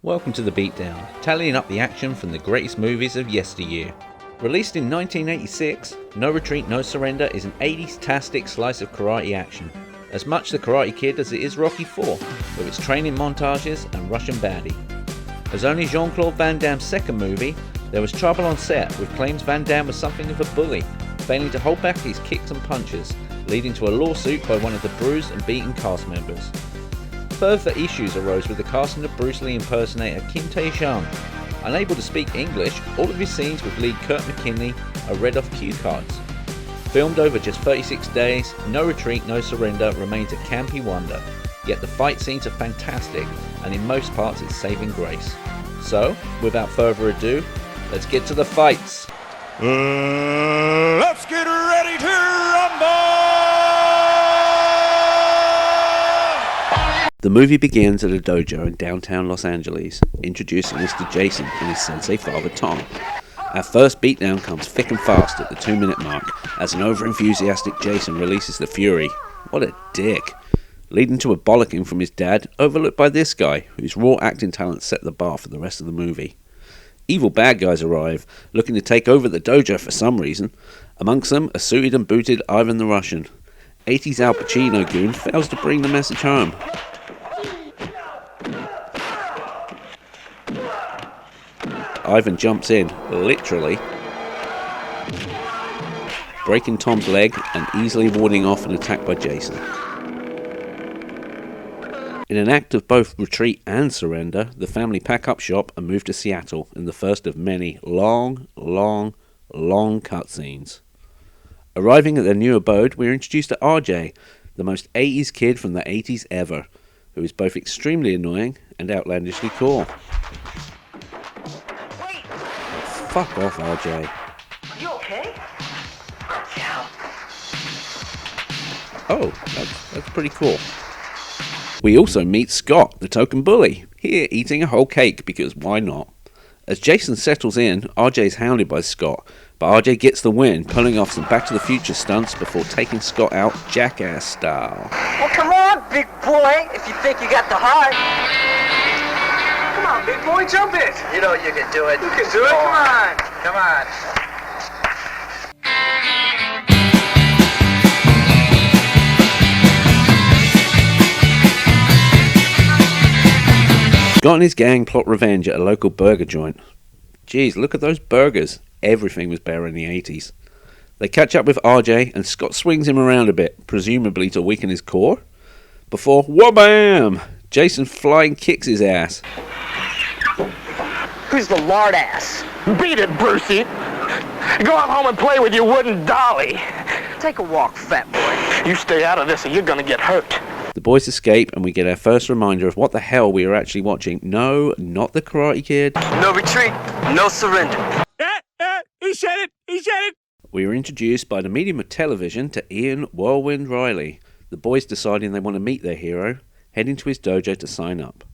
Welcome to The Beatdown, tallying up the action from the greatest movies of yesteryear. Released in 1986, No Retreat, No Surrender is an 80s-tastic slice of karate action, as much The Karate Kid as it is Rocky IV, with its training montages and Russian baddie. As only Jean-Claude Van Damme's second movie, there was trouble on set with claims Van Damme was something of a bully, failing to hold back his kicks and punches, leading to a lawsuit by one of the bruised and beaten cast members. Further issues arose with the casting of Bruce Lee impersonator Kim Tae-jung. Unable to speak English, all of his scenes with lead Kurt McKinley are read off cue cards. Filmed over just 36 days, No Retreat, No Surrender remains a campy wonder, yet the fight scenes are fantastic, and in most parts it's saving grace. So, without further ado, let's get to the fights! Let's get ready to rumble! The movie begins at a dojo in downtown Los Angeles, introducing us to Jason and his sensei father Tom. Our first beatdown comes thick and fast at the 2-minute mark, as an over-enthusiastic Jason releases the Fury. What a dick! Leading to a bollocking from his dad, overlooked by this guy, whose raw acting talent set the bar for the rest of the movie. Evil bad guys arrive, looking to take over the dojo for some reason. Amongst them, a suited and booted Ivan the Russian. 80s Al Pacino goon fails to bring the message home. Ivan jumps in, literally, breaking Tom's leg and easily warding off an attack by Jason. In an act of both retreat and surrender, the family pack up shop and move to Seattle in the first of many long cutscenes. Arriving at their new abode, we are introduced to RJ, the most 80s kid from the 80s ever, who is both extremely annoying and outlandishly cool. Fuck off, RJ. You okay? Yeah. Oh, that's pretty cool. We also meet Scott, the token bully, here eating a whole cake because why not? As Jason settles in, RJ is hounded by Scott, but RJ gets the win, pulling off some Back to the Future stunts before taking Scott out jackass style. Well, come on, big boy, if you think you got the heart. Come on, big boy, jump it. You know you can do it. You can do it. Come on. Come on. Scott and his gang plot revenge at a local burger joint. Jeez, look at those burgers. Everything was better in the 80s. They catch up with RJ and Scott swings him around a bit, presumably to weaken his core. Before, wha-bam! Jason flying kicks his ass. Who's the lard ass? Beat it, Brucey. Go on home and play with your wooden dolly. Take a walk, fat boy. You stay out of this or you're gonna get hurt. The boys escape and we get our first reminder of what the hell we are actually watching. No, not The Karate Kid. No retreat, no surrender. He said it! He said it! We are introduced by the medium of television to Ian Whirlwind Riley. The boys deciding they want to meet their hero, heading to his dojo to sign up.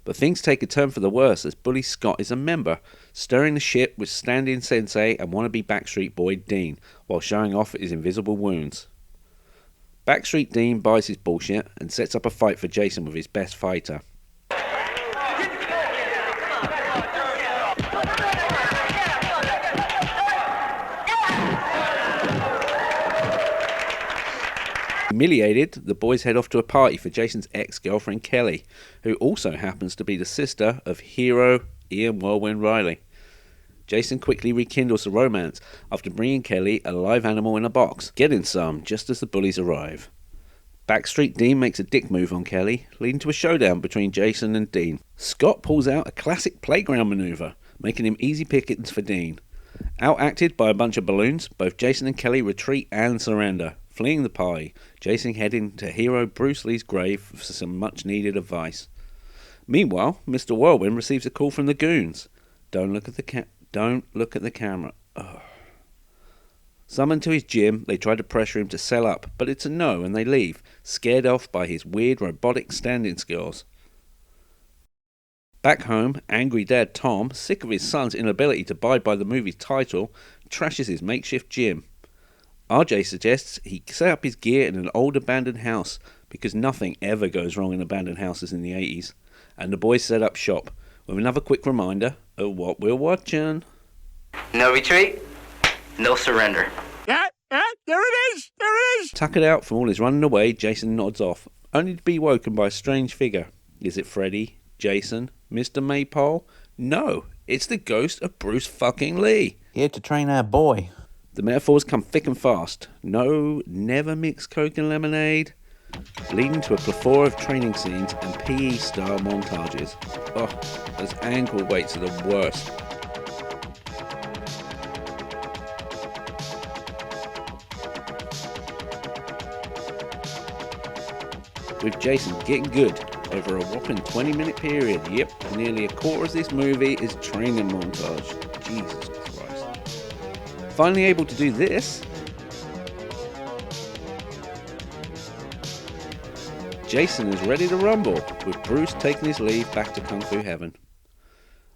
But things take a turn for the worse as Bully Scott is a member, stirring the shit with stand-in sensei and wannabe Backstreet Boy Dean, while showing off his invisible wounds. Backstreet Dean buys his bullshit and sets up a fight for Jason with his best fighter. Humiliated, the boys head off to a party for Jason's ex-girlfriend Kelly, who also happens to be the sister of hero Ian Whirlwind Riley. Jason quickly rekindles the romance after bringing Kelly a live animal in a box, getting some just as the bullies arrive. Backstreet Dean makes a dick move on Kelly, leading to a showdown between Jason and Dean. Scott pulls out a classic playground maneuver, making him easy pickings for Dean. Outacted by a bunch of balloons, both Jason and Kelly retreat and surrender, fleeing the party, Jason heading to hero Bruce Lee's grave for some much-needed advice. Meanwhile, Mr. Whirlwind receives a call from the goons. Don't look at the camera. Ugh. Summoned to his gym, they try to pressure him to sell up, but it's a no and they leave, scared off by his weird robotic standing skills. Back home, angry dad Tom, sick of his son's inability to abide by the movie's title, trashes his makeshift gym. RJ suggests he set up his gear in an old abandoned house because nothing ever goes wrong in abandoned houses in the 80s, and the boys set up shop, with another quick reminder of what we're watching. No retreat, no surrender. Yeah, there it is. There it is. Tuckered out from all his running away, Jason nods off, only to be woken by a strange figure. Is it Freddy? Jason? Mr. Maypole? No, it's the ghost of Bruce fucking Lee. Here to train our boy. The metaphors come thick and fast. No, never mix Coke and lemonade. Leading to a plethora of training scenes and PE-style montages. Oh, those ankle weights are the worst. With Jason getting good over a whopping 20-minute period. Yep, nearly a quarter of this movie is training montage. Jesus Christ. Finally able to do this, Jason is ready to rumble, with Bruce taking his leave back to Kung Fu Heaven.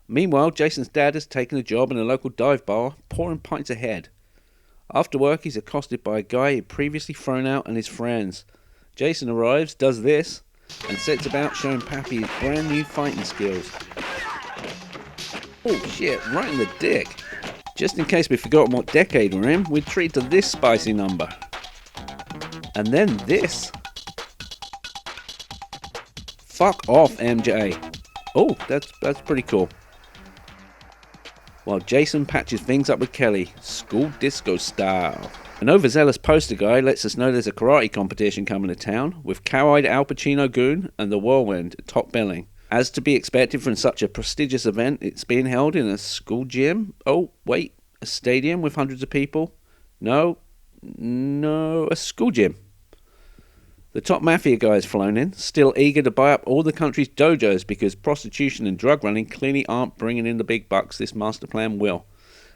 Meanwhile, Jason's dad has taken a job in a local dive bar, pouring pints ahead. After work, he's accosted by a guy he'd previously thrown out and his friends. Jason arrives, does this, and sets about showing Pappy his brand new fighting skills. Oh shit, right in the dick. Just in case we've forgotten what decade we're in, we're treated to this spicy number. And then this. Fuck off, MJ. Oh, that's pretty cool. While Jason patches things up with Kelly, school disco style. An overzealous poster guy lets us know there's a karate competition coming to town, with cow-eyed Al Pacino goon and the Whirlwind top billing. As to be expected from such a prestigious event, it's being held in a school gym. Oh, wait, a stadium with hundreds of people? No, a school gym. The top mafia guy is flown in, still eager to buy up all the country's dojos because prostitution and drug running clearly aren't bringing in the big bucks this master plan will.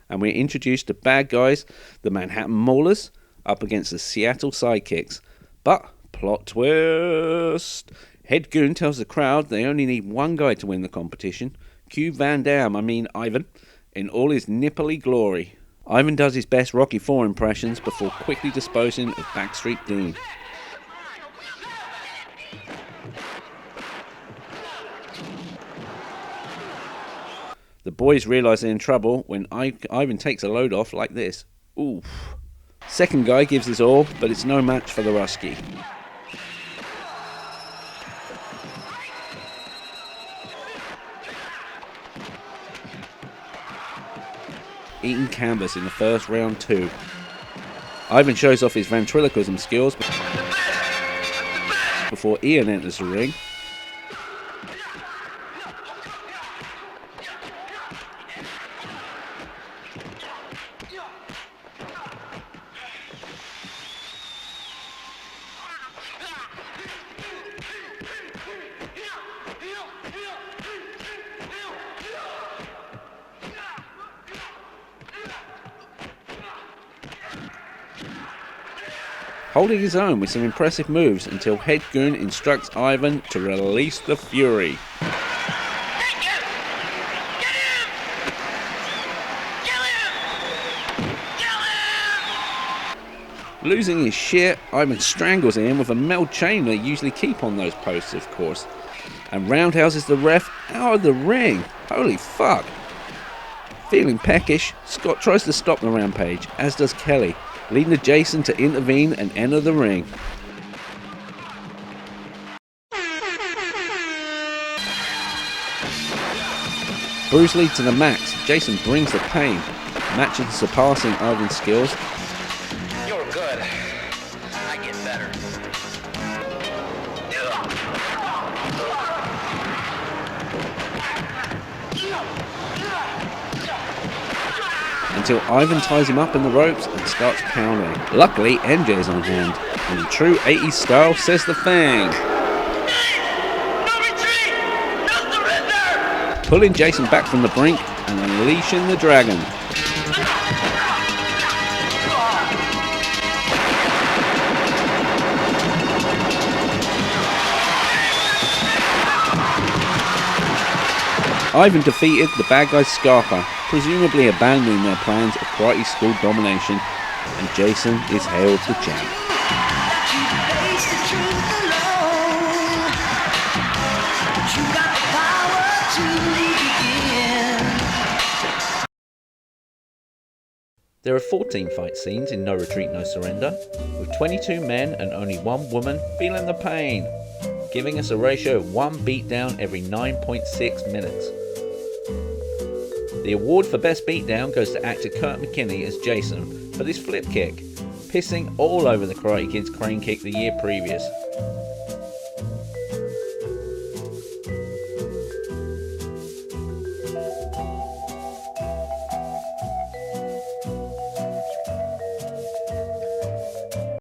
And we're introduced to bad guys, the Manhattan Maulers, up against the Seattle Sidekicks. But, plot twist! Head Goon tells the crowd they only need one guy to win the competition. Cue Ivan, in all his nipply glory. Ivan does his best Rocky IV impressions before quickly disposing of Backstreet Dean. The boys realise they're in trouble when Ivan takes a load off like this. Oof. Second guy gives his all, but it's no match for the Rusky. Eating canvas in the first round too. Ivan shows off his ventriloquism skills before Ian enters the ring. Holding his own with some impressive moves until Head Goon instructs Ivan to release the Fury. Losing his shit, Ivan strangles him with a metal chain they usually keep on those posts, of course, and roundhouses the ref out of the ring. Holy fuck. Feeling peckish, Scott tries to stop the rampage, as does Kelly, leading to Jason to intervene and enter the ring. Bruce Lee to the max, Jason brings the pain, matching surpassing Ivan's skills. You're good. I get better. Until Ivan ties him up in the ropes and starts pounding. Luckily, MJ is on hand, and in true 80s style says the Fang. No retreat! No surrender! Pulling Jason back from the brink and unleashing the dragon. Ivan defeated the bad guy Scarpa, presumably abandoning their plans of karate school domination, and Jason is hailed the champ. You got the power to lead. There are 14 fight scenes in No Retreat, No Surrender, with 22 men and only 1 woman feeling the pain, giving us a ratio of 1 beatdown every 9.6 minutes. The award for Best Beatdown goes to actor Kurt McKinney as Jason for this flip kick, pissing all over the Karate Kid's crane kick the year previous.